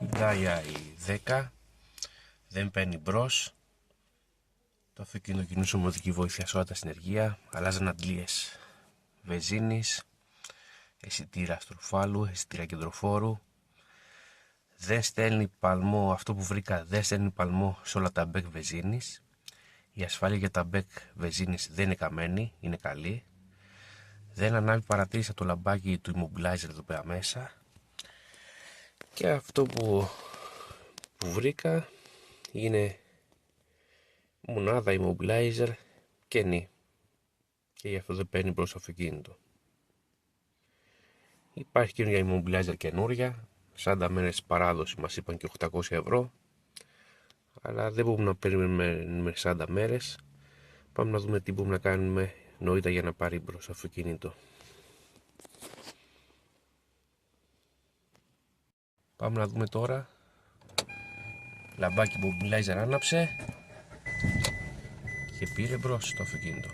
Hyundai i10 δεν παίρνει μπρος. Το αυτοκίνητο κινούσε με οδική βοήθεια σε όλα τα συνεργεία. Αλλάζαν αντλίες βενζίνης, αισθητήρα στροφάλου, αισθητήρα κεντροφόρου. Δεν στέλνει παλμό, αυτό που βρήκα, δεν στέλνει παλμό σε όλα τα μπέκ βενζίνης. Η ασφάλεια για τα μπέκ βενζίνης δεν είναι καμένη, είναι καλή. Δεν ανάβει παρατήρησα το λαμπάκι του immobilizer εδώ πέρα μέσα. Και αυτό που βρήκα είναι μονάδα immobilizer κενή. Και γι' αυτό δεν παίρνει μπρος το αυτοκίνητο. Υπάρχει καινούργια immobilizer καινούρια. 40 μέρες παράδοση μας είπαν και 800 ευρώ. Αλλά δεν μπορούμε να περιμένουμε 40 μέρες. Πάμε να δούμε τι μπορούμε να κάνουμε νωρίτερα για να πάρει μπρος το αυτοκίνητο. Πάμε να δούμε τώρα. Λαμπάκι immobilizer άναψε και πήρε μπρος το αυτοκίνητο.